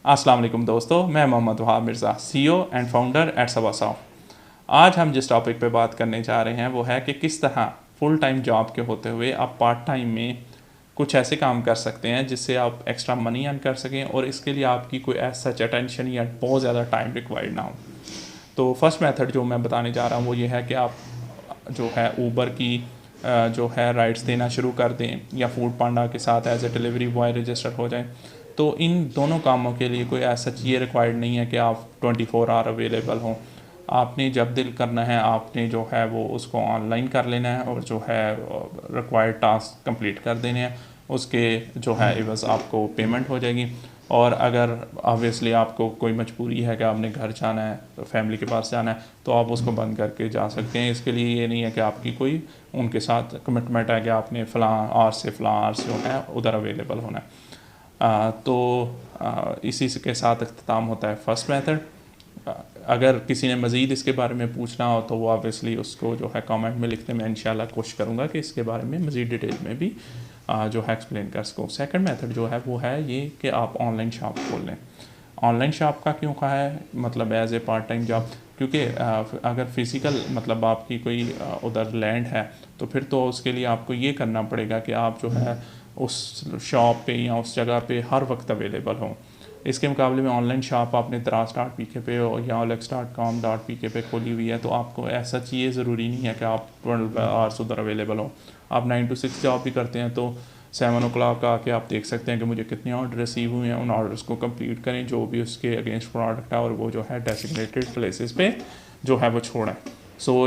अस्सलाम वालेकुम दोस्तों, मैं Mohammad Wahab Mirza, CEO and founder at Savasoft. आज हम जिस टॉपिक पे बात करने जा रहे हैं वो है कि किस तरह फुल टाइम जॉब के होते हुए आप पार्ट टाइम में कुछ ऐसे काम कर सकते हैं जिससे आप एक्स्ट्रा मनी अर्न कर सकें और इसके लिए आपकी कोई ऐसा सच अटेंशन या बहुत ज़्यादा टाइम रिक्वायर्ड ना हो। तो फर्स्ट मेथड जो मैं बताने जा रहा हूँ वो ये है कि आप जो है ऊबर की जो है राइड्स देना शुरू कर दें या फूड पांडा के साथ as a delivery boy register हो जाएं। तो इन दोनों कामों के लिए कोई ऐसा ये रिक्वायर्ड नहीं है कि आप 24 आवर अवेलेबल हों। आपने जब दिल करना है आपने जो है वो उसको ऑनलाइन कर लेना है और जो है रिक्वायर्ड टास्क कंप्लीट कर देने हैं। उसके जो है इवज़ आपको पेमेंट हो जाएगी। और अगर ऑब्वियसली आपको कोई मजबूरी है कि आपने घर जाना है, फैमिली के पास जाना है, तो आप उसको बंद करके जा सकते हैं। इसके लिए ये नहीं है कि आपकी कोई उनके साथ कमिटमेंट है कि आपने फ़लाँ आवर से फ़लाँ आवर्स जो है उधर अवेलेबल होना है। इसी के साथ अख्ताम होता है फर्स्ट मेथड। अगर किसी ने मज़ीद इसके बारे में पूछना हो तो वो ऑब्वियसली उसको जो है कमेंट में लिखते, मैं इंशाल्लाह कोशिश करूँगा कि इसके बारे में मज़ीद डिटेल में भी जो है एक्सप्लेन कर सकूँ। सेकंड मेथड जो है वो है ये कि आप ऑनलाइन शॉप खोल लें। ऑनलाइन शॉप का क्यों कहा है, मतलब as a part time job, क्योंकि अगर फ़िज़िकल मतलब आपकी कोई उधर लैंड है तो फिर तो उसके लिए आपको ये करना पड़ेगा कि आप जो है उस शॉप पे या उस जगह पे हर वक्त अवेलेबल हों। इसके मुकाबले में ऑनलाइन शॉप आपने दराज डॉट पी के पे या OLX.com.pk पे खोली हुई है तो आपको ऐसा चाहिए ज़रूरी नहीं है कि आप 12 आवर्स उधर अवेलेबल हो। आप 9 to 6 जॉब भी करते हैं तो 7 o'clock आके आप देख सकते हैं कि मुझे कितने ऑर्डर रिसीव हुए हैं, उन ऑर्डर्स को कंप्लीट करें जो भी उसके अगेंस्ट प्रोडक्ट है और वो जो है डेसिग्नेटेड प्लेसेस पे जो है वो छोड़ें।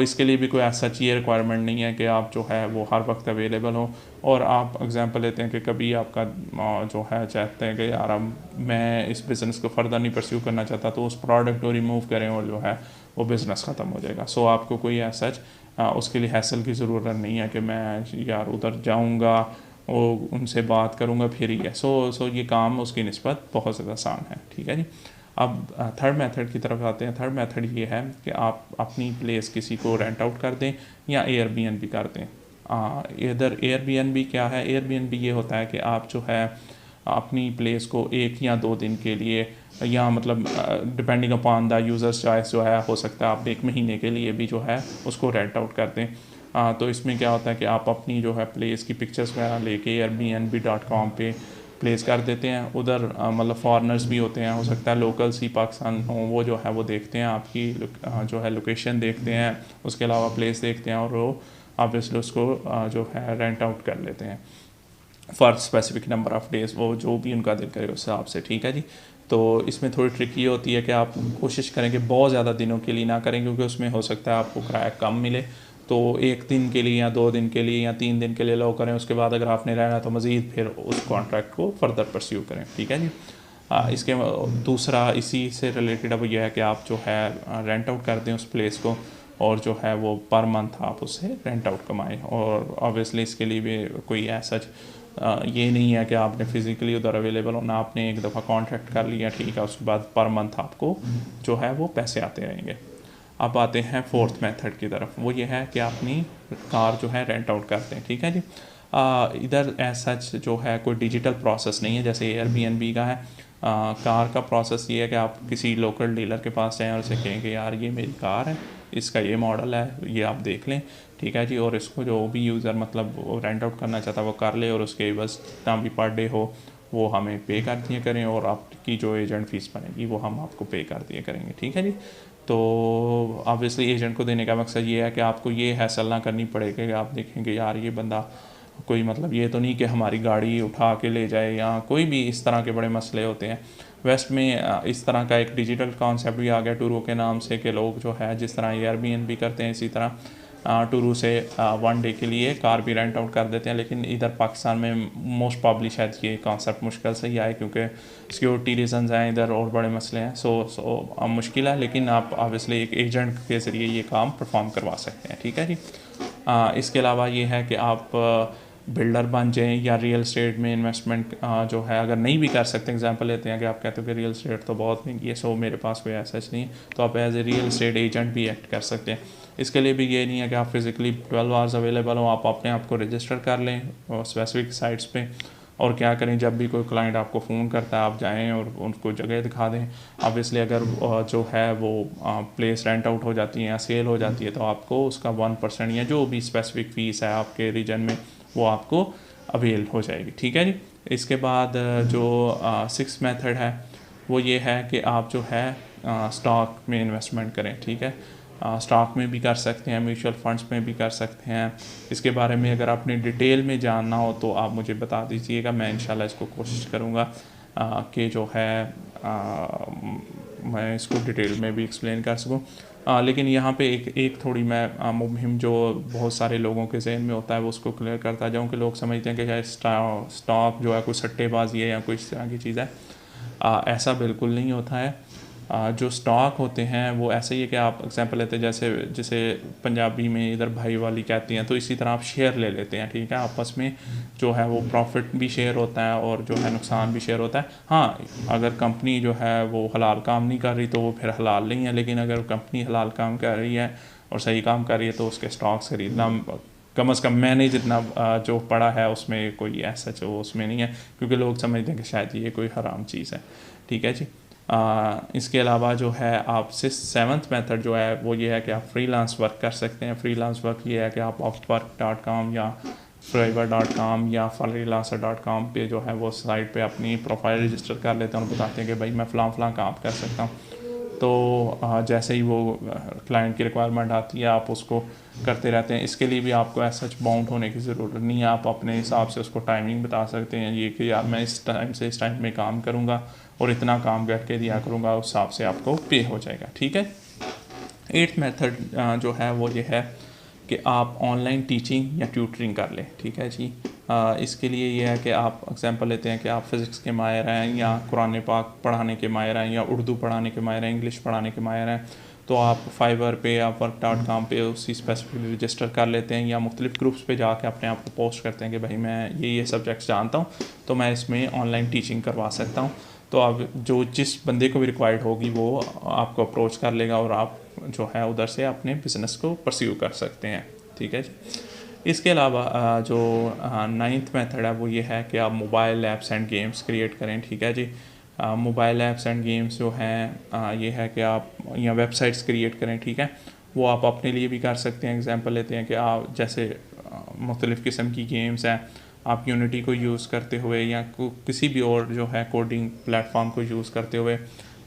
इसके लिए भी कोई ऐसा चाहिए रिक्वायरमेंट नहीं है कि आप जो है वो हर वक्त अवेलेबल हो। और आप एग्जांपल लेते हैं कि कभी आपका जो है चाहते हैं कि यार अब मैं इस बिज़नेस को फर्दर नहीं परस्यू करना चाहता, तो उस प्रोडक्ट को रिमूव करें और जो है वो बिज़नेस ख़त्म हो जाएगा। आपको कोई ऐसा उसके लिए हैसल की ज़रूरत नहीं है कि मैं यार उधर जाऊँगा और उनसे बात करूँगा फिर ही है। ये काम उसकी निस्बत बहुत ज़्यादा आसान है। ठीक है जी। अब थर्ड मेथड की तरफ आते हैं। थर्ड मेथड ये है कि आप अपनी प्लेस किसी को रेंट आउट कर दें या एयरबीएनबी कर दें। इधर एयरबीएनबी क्या है, एयरबीएनबी ये होता है कि आप जो है अपनी प्लेस को 1 या 2 दिन के लिए या मतलब depending upon the users choice जो है हो सकता है आप 1 महीने के लिए भी जो है उसको रेंट आउट कर दें। तो इसमें क्या होता है कि आप अपनी जो है प्लेस की पिक्चर्स वगैरह लेके airbnb.com पे प्लेस कर देते हैं। उधर मतलब फॉरेनर्स भी होते हैं, हो सकता है लोकल्स ही पाकिस्तान हो, वो जो है वो देखते हैं आपकी जो है लोकेशन देखते हैं, उसके अलावा प्लेस देखते हैं और वो ऑब्वियसली उसको जो है रेंट आउट कर लेते हैं for specific number of days, वो जो भी उनका दिल करे उस हिसाब से। ठीक है जी। तो इसमें थोड़ी ट्रिक ये होती है कि आप कोशिश करें कि बहुत ज़्यादा दिनों के लिए ना करें, क्योंकि उसमें हो सकता है आपको किराया कम मिले। तो 1 दिन के लिए या 2 दिन के लिए या 3 दिन के लिए लो करें, उसके बाद अगर आपने रहना तो मज़ीद फिर उस कॉन्ट्रैक्ट को फर्दर परस्यू करें। ठीक है जी। इसके दूसरा इसी से रिलेटेड अब यह है कि आप जो है रेंट आउट कर दें उस प्लेस को और जो है वो पर मंथ आप उससे रेंट आउट कमाएं। और ऑब्वियसली इसके लिए भी कोई ऐसा ये नहीं है कि आपने फ़िज़िकली उधर अवेलेबल होना, आपने एक दफ़ा कॉन्ट्रैक्ट कर लिया ठीक है, उसके बाद पर मंथ आपको जो है वो पैसे आते रहेंगे। अब आते हैं फोर्थ मेथड की तरफ, वो ये है कि अपनी कार जो है रेंट आउट करते हैं। ठीक है जी। इधर ऐसा जो है कोई डिजिटल प्रोसेस नहीं है जैसे एयरबीएनबी का है। कार का प्रोसेस ये है कि आप किसी लोकल डीलर के पास जाएं और उसे कहें कि यार ये मेरी कार है, इसका ये मॉडल है, ये आप देख लें। ठीक है जी। और इसको जो भी यूज़र मतलब रेंट आउट करना चाहता है वो कर ले और उसके बस जितना भी पर डे हो वो हमें पे कर दिए करें और आपकी जो एजेंट फ़ीस बनेगी वो हम आपको पे कर दिए करेंगे। ठीक है जी। तो ऑब्वियसली एजेंट को देने का मकसद ये है कि आपको ये हैसल ना करनी पड़ेगी कि आप देखेंगे यार ये बंदा कोई मतलब ये तो नहीं कि हमारी गाड़ी उठा के ले जाए या कोई भी इस तरह के बड़े मसले होते हैं। वेस्ट में इस तरह का एक डिजिटल कॉन्सेप्ट भी आ गया टूरों के नाम से कि लोग जो है जिस तरह एयरबीएनबी करते हैं इसी तरह टूरू से 1 डे के लिए कार भी रेंट आउट कर देते हैं। लेकिन इधर पाकिस्तान में मोस्ट प्रॉब्ली शायद ये कॉन्सेप्ट मुश्किल से ही आए क्योंकि सिक्योरिटी रीजंस हैं इधर और बड़े मसले हैं। मुश्किल है, लेकिन आप ऑब्वियसली एक एजेंट के ज़रिए ये काम परफॉर्म करवा सकते हैं। ठीक है जी। इसके अलावा ये है कि आप बिल्डर बन जाएं या रियल स्टेट में इन्वेस्टमेंट जो है अगर नहीं भी कर सकते, एग्जांपल लेते हैं कि आप कहते हो कि रियल स्टेट तो बहुत महंगी है, मेरे पास कोई ऐसा नहीं, तो आप as a real estate agent भी एक्ट कर सकते हैं। इसके लिए भी ये नहीं है कि आप फिज़िकली 12 आवर्स अवेलेबल हो, आप अपने आप को रजिस्टर कर लें स्पेसिफिक साइट्स पे और क्या करें, जब भी कोई क्लाइंट आपको फ़ोन करता है आप जाएं और उनको जगह दिखा दें। ऑब्वियसली अगर जो है वो प्लेस रेंट आउट हो जाती है या सेल हो जाती है तो आपको उसका 1% या जो भी स्पेसिफिक फ़ीस है आपके रीजन में वो आपको अवेल हो जाएगी। ठीक है जी। इसके बाद जो 6th मेथड है वो ये है कि आप जो है स्टॉक में इन्वेस्टमेंट करें। ठीक है, स्टॉक में भी कर सकते हैं, म्यूचुअल फंड्स में भी कर सकते हैं। इसके बारे में अगर आपने डिटेल में जानना हो तो आप मुझे बता दीजिएगा, मैं इंशाल्लाह इसको कोशिश करूँगा कि जो है मैं इसको डिटेल में भी एक्सप्लेन कर सकूँ। लेकिन यहाँ पे एक थोड़ी मैं मुहिम जो बहुत सारे लोगों के जहन में होता है वो उसको क्लियर करता जाऊँ कि लोग समझते हैं कि शायद स्टॉक जो है कोई सट्टेबाजी है या कोई इस तरह की चीज़ है। ऐसा बिल्कुल नहीं होता है। जो स्टॉक होते हैं वो ऐसे ही है कि आप एग्जांपल लेते हैं, जैसे पंजाबी में इधर भाई वाली कहती हैं, तो इसी तरह आप शेयर ले लेते हैं। ठीक है, आपस में जो है वो प्रॉफिट भी शेयर होता है और जो है नुकसान भी शेयर होता है। हाँ, अगर कंपनी जो है वो हलाल काम नहीं कर रही तो वो फिर हलाल नहीं है, लेकिन अगर कंपनी हलाल काम कर रही है और सही काम कर रही है तो उसके स्टॉक्स खरीदना कम अज़ कम मैंने जितना जो पढ़ा है उसमें कोई ऐसा जो उसमें नहीं है, क्योंकि लोग समझते हैं कि शायद ये कोई हराम चीज़ है। ठीक है जी। इसके अलावा जो है आप 7th मेथड जो है वो ये है कि आप फ्रीलांस वर्क कर सकते हैं। फ्रीलांस वर्क ये है कि आप upwork.com या fiverr.com या freelancer.com पे जो है वो साइट पे अपनी प्रोफाइल रजिस्टर कर लेते हैं और बताते हैं कि भाई मैं फ़लाँ काम कर सकता हूँ। तो जैसे ही वो क्लाइंट की रिक्वायरमेंट आती है आप उसको करते रहते हैं। इसके लिए भी आपको ऐसा सच बाउंड होने की ज़रूरत नहीं है, आप अपने हिसाब से उसको टाइमिंग बता सकते हैं ये कि यार मैं इस टाइम से इस टाइम में काम करूँगा और इतना काम करके दिया करूँगा, उस हिसाब से आपको पे हो जाएगा। ठीक है। 8th मेथड जो है वो ये है कि आप ऑनलाइन टीचिंग या ट्यूटरिंग कर लें। ठीक है जी। इसके लिए ये है कि आप एग्जांपल लेते हैं कि आप फ़िज़िक्स के माहिर हैं या कुरान पाक पढ़ाने के माहिर हैं या उर्दू पढ़ाने के माहिर हैं, इंग्लिश पढ़ाने के माहिर हैं, तो आप फाइवर पे या upwork.com पे उसी स्पेसिफिक रजिस्टर कर लेते हैं या मुख्तलिफ ग्रुप्स पे जाके अपने आप को पोस्ट करते हैं कि भाई मैं ये सब्जेक्ट्स जानता हूँ तो मैं इसमें ऑनलाइन टीचिंग करवा सकता हूँ। तो अब जो जिस बंदे को भी रिक्वायर्ड होगी वो आपको अप्रोच कर लेगा और आप जो है उधर से अपने बिज़नेस को परस्यू कर सकते हैं। ठीक है जी। इसके अलावा जो 9th मेथड है वो ये है कि आप mobile apps and games create करें। ठीक है जी। मोबाइल ऐप्स एंड गेम्स जो हैं ये है कि आप या वेबसाइट्स क्रिएट करें। ठीक है, वो आप अपने लिए भी कर सकते हैं। एग्जांपल लेते हैं कि आप जैसे मुख्तलिफ़ किस्म की गेम्स हैं, आप यूनिटी को यूज़ करते हुए या किसी भी और जो है कोडिंग प्लेटफॉर्म को यूज़ करते हुए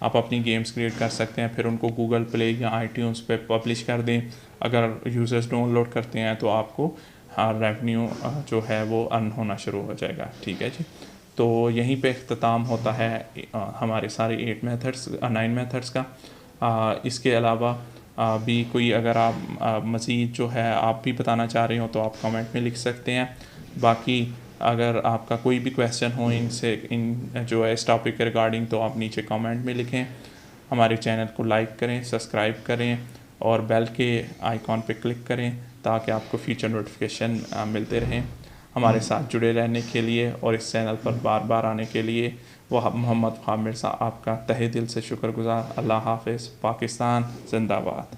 आप अपनी गेम्स क्रिएट कर सकते हैं, फिर उनको गूगल प्ले या आईट्यून्स पे पब्लिश कर दें। अगर यूज़र्स डाउनलोड करते हैं तो आपको रेवेन्यू जो है वो अर्न होना शुरू हो जाएगा। ठीक है जी। तो यहीं पे इख्तिताम होता है हमारे सारे 9 मेथड्स का। इसके अलावा भी कोई अगर आप मज़ीद जो है आप भी बताना चाह रहे हो तो आप कमेंट में लिख सकते हैं। बाकी अगर आपका कोई भी क्वेश्चन हो इन जो है इस टॉपिक के रिगार्डिंग तो आप नीचे कमेंट में लिखें। हमारे चैनल को लाइक करें, सब्सक्राइब करें और बेल के आइकॉन पे क्लिक करें ताकि आपको फ्यूचर नोटिफिकेशन मिलते रहें। हमारे साथ जुड़े रहने के लिए और इस चैनल पर बार बार आने के लिए वह मोहम्मद फ़ाहिम मिर्ज़ा आपका तहे दिल से शुक्रगुज़ार। अल्लाह हाफ़िज़। पाकिस्तान ज़िंदाबाद।